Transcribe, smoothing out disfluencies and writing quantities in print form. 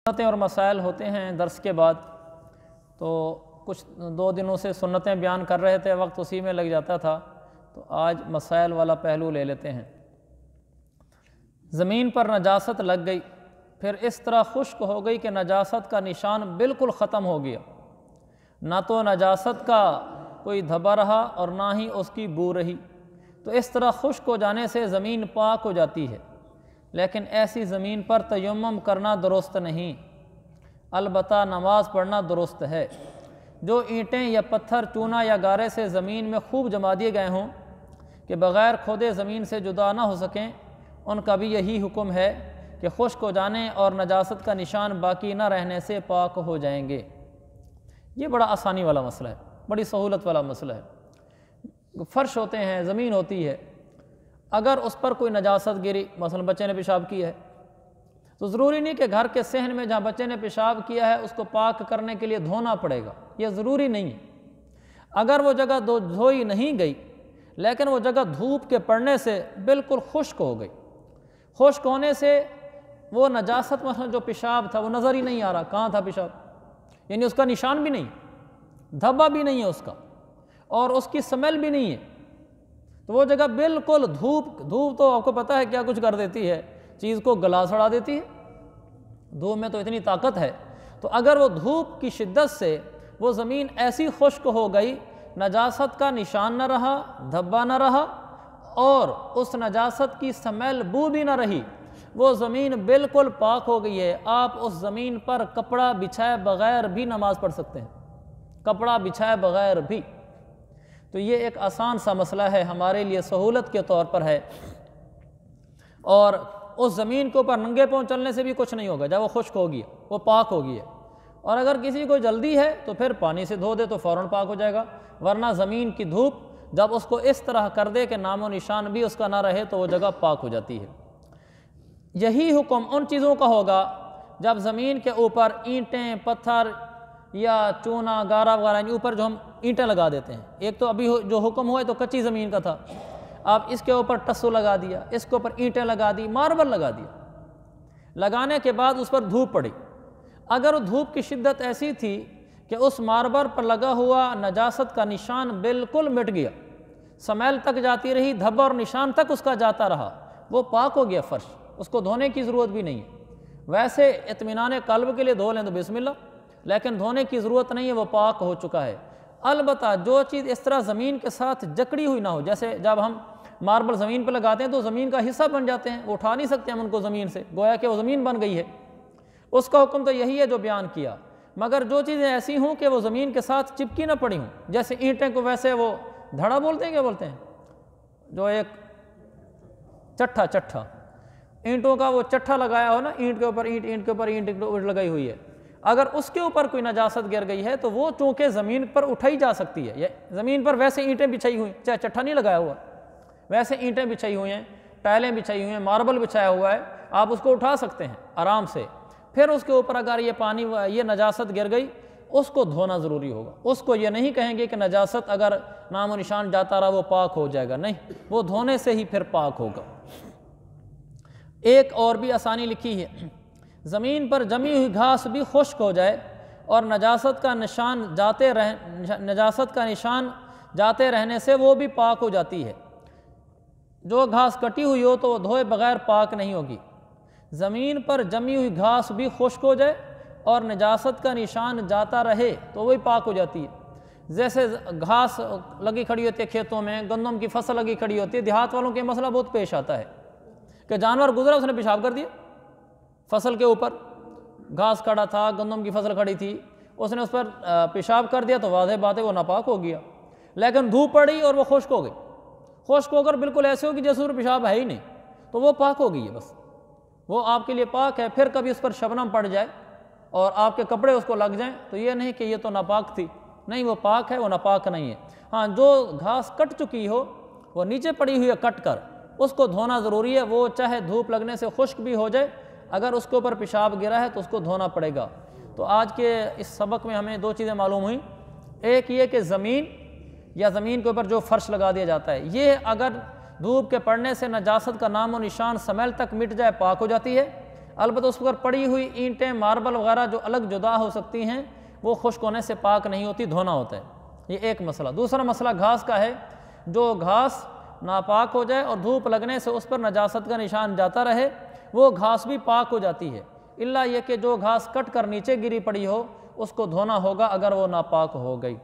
سنتیں اور مسائل ہوتے ہیں درس کے بعد، تو کچھ 2 دنوں سے سنتیں بیان کر رہے تھے، وقت اسی میں لگ جاتا تھا، تو آج مسائل والا پہلو لے لیتے ہیں۔ زمین پر نجاست لگ گئی، پھر اس طرح خشک ہو گئی کہ نجاست کا نشان بالکل ختم ہو گیا، نہ تو نجاست کا کوئی دھبا رہا اور نہ ہی اس کی بو رہی، تو اس طرح خشک ہو جانے سے زمین پاک ہو جاتی ہے، لیکن ایسی زمین پر تیمم کرنا درست نہیں، البتہ نماز پڑھنا درست ہے۔ جو اینٹیں یا پتھر چونا یا گارے سے زمین میں خوب جما دیے گئے ہوں کہ بغیر کھودے زمین سے جدا نہ ہو سکیں، ان کا بھی یہی حکم ہے کہ خشک ہو جانے اور نجاست کا نشان باقی نہ رہنے سے پاک ہو جائیں گے۔ یہ بڑا آسانی والا مسئلہ ہے، بڑی سہولت والا مسئلہ ہے۔ فرش ہوتے ہیں، زمین ہوتی ہے، اگر اس پر کوئی نجاست گری، مثلا بچے نے پیشاب کیا ہے، تو ضروری نہیں کہ گھر کے صحن میں جہاں بچے نے پیشاب کیا ہے اس کو پاک کرنے کے لیے دھونا پڑے گا، یہ ضروری نہیں ہے۔ اگر وہ جگہ دھوئی نہیں گئی لیکن وہ جگہ دھوپ کے پڑنے سے بالکل خشک ہو گئی، خشک ہونے سے وہ نجاست مثلا جو پیشاب تھا وہ نظر ہی نہیں آ رہا کہاں تھا پیشاب، یعنی اس کا نشان بھی نہیں، دھبا بھی نہیں ہے اس کا، اور اس کی سمیل بھی نہیں ہے، تو وہ جگہ بالکل دھوپ تو آپ کو پتہ ہے کیا کچھ کر دیتی ہے، چیز کو گلا سڑا دیتی ہے، دھوپ میں تو اتنی طاقت ہے۔ تو اگر وہ دھوپ کی شدت سے وہ زمین ایسی خشک ہو گئی، نجاست کا نشان نہ رہا، دھبا نہ رہا، اور اس نجاست کی سمیل بو بھی نہ رہی، وہ زمین بالکل پاک ہو گئی ہے، آپ اس زمین پر کپڑا بچھائے بغیر بھی نماز پڑھ سکتے ہیں، کپڑا بچھائے بغیر بھی۔ تو یہ ایک آسان سا مسئلہ ہے، ہمارے لیے سہولت کے طور پر ہے، اور اس زمین کے اوپر ننگے پاؤں چلنے سے بھی کچھ نہیں ہوگا جب وہ خشک ہوگی، وہ پاک ہوگی ہے۔ اور اگر کسی کو جلدی ہے تو پھر پانی سے دھو دے تو فوراً پاک ہو جائے گا، ورنہ زمین کی دھوپ جب اس کو اس طرح کر دے کہ نام و نشان بھی اس کا نہ رہے تو وہ جگہ پاک ہو جاتی ہے۔ یہی حکم ان چیزوں کا ہوگا جب زمین کے اوپر اینٹیں، پتھر یا چونا، گارا وغیرہ اوپر جو ہم اینٹیں لگا دیتے ہیں، ایک تو ابھی جو حکم ہوا ہے تو کچی زمین کا تھا، آپ اس کے اوپر ٹسو لگا دیا، اس کے اوپر اینٹیں لگا دی، ماربل لگا دیا، لگانے کے بعد اس پر دھوپ پڑی، اگر وہ دھوپ کی شدت ایسی تھی کہ اس ماربل پر لگا ہوا نجاست کا نشان بالکل مٹ گیا، سمیل تک جاتی رہی، دھبا اور نشان تک اس کا جاتا رہا، وہ پاک ہو گیا فرش، اس کو دھونے کی ضرورت بھی نہیں ہے۔ ویسے اطمینان قلب کے لیے دھو لیں تو بسم اللہ، لیکن دھونے کی ضرورت نہیں ہے، وہ پاک ہو چکا ہے۔ البتہ جو چیز اس طرح زمین کے ساتھ جکڑی ہوئی نہ ہو، جیسے جب ہم ماربل زمین پہ لگاتے ہیں تو زمین کا حصہ بن جاتے ہیں، وہ اٹھا نہیں سکتے ہم ان کو زمین سے، گویا کہ وہ زمین بن گئی ہے، اس کا حکم تو یہی ہے جو بیان کیا۔ مگر جو چیزیں ایسی ہوں کہ وہ زمین کے ساتھ چپکی نہ پڑی ہوں، جیسے اینٹیں کو ویسے وہ دھڑا بولتے ہیں، کیا بولتے ہیں، جو ایک چٹھا اینٹوں کا وہ چٹھا لگایا ہو نا، اینٹ کے اوپر اینٹ، اینٹ کے اوپر اینٹ لگائی ہوئی ہے، اگر اس کے اوپر کوئی نجاست گر گئی ہے تو وہ چونکہ زمین پر اٹھائی جا سکتی ہے، زمین پر ویسے اینٹیں بچھائی ہوئی، چاہے چٹھا نہیں لگایا ہوا، ویسے اینٹیں بچھائی ہوئی ہیں، ٹائلیں بچھائی ہوئی ہیں، ماربل بچھایا ہوا ہے، آپ اس کو اٹھا سکتے ہیں آرام سے۔ پھر اس کے اوپر اگر یہ نجاست گر گئی، اس کو دھونا ضروری ہوگا، اس کو یہ نہیں کہیں گے کہ نجاست اگر نام و نشان جاتا رہا وہ پاک ہو جائے گا، نہیں، وہ دھونے سے ہی پھر پاک ہوگا۔ ایک اور بھی آسانی لکھی ہے، زمین پر جمی ہوئی گھاس بھی خشک ہو جائے اور نجاست کا نشان جاتے رہنے سے وہ بھی پاک ہو جاتی ہے۔ جو گھاس کٹی ہوئی ہو تو وہ دھوئے بغیر پاک نہیں ہوگی۔ زمین پر جمی ہوئی گھاس بھی خشک ہو جائے اور نجاست کا نشان جاتا رہے تو وہی پاک ہو جاتی ہے۔ جیسے گھاس لگی کھڑی ہوتی ہے کھیتوں میں، گندم کی فصل لگی کھڑی ہوتی ہے، دیہات والوں کے مسئلہ بہت پیش آتا ہے کہ جانور گزرا، اس نے پیشاب کر دیا فصل کے اوپر، گھاس کھڑا تھا، گندم کی فصل کھڑی تھی، اس نے اس پر پیشاب کر دیا تو واضح بات ہے وہ ناپاک ہو گیا، لیکن دھوپ پڑی اور وہ خشک ہو گئی، خشک ہو کر بالکل ایسے ہوگی جیسے پیشاب ہے ہی نہیں، تو وہ پاک ہو گئی ہے، بس وہ آپ کے لیے پاک ہے۔ پھر کبھی اس پر شبنم پڑ جائے اور آپ کے کپڑے اس کو لگ جائیں تو یہ نہیں کہ یہ تو ناپاک تھی، نہیں، وہ پاک ہے، وہ ناپاک نہیں ہے۔ ہاں، جو گھاس کٹ چکی ہو، وہ نیچے پڑی ہوئی ہے کٹ کر، اس کو دھونا ضروری ہے، وہ چاہے دھوپ لگنے سے خشک بھی ہو جائے، اگر اس کے اوپر پیشاب گرا ہے تو اس کو دھونا پڑے گا۔ تو آج کے اس سبق میں ہمیں 2 چیزیں معلوم ہوئیں، ایک یہ کہ زمین یا زمین کے اوپر جو فرش لگا دیا جاتا ہے، یہ اگر دھوپ کے پڑنے سے نجاست کا نام و نشان سمیل تک مٹ جائے پاک ہو جاتی ہے، البتہ اس پر پڑی ہوئی اینٹیں ماربل وغیرہ جو الگ جدا ہو سکتی ہیں وہ خشک ہونے سے پاک نہیں ہوتی، دھونا ہوتا ہے، یہ ایک مسئلہ۔ دوسرا مسئلہ گھاس کا ہے، جو گھاس ناپاک ہو جائے اور دھوپ لگنے سے اس پر نجاست کا نشان جاتا رہے وہ گھاس بھی پاک ہو جاتی ہے، الا یہ کہ جو گھاس کٹ کر نیچے گری پڑی ہو اس کو دھونا ہوگا اگر وہ ناپاک ہو گئی۔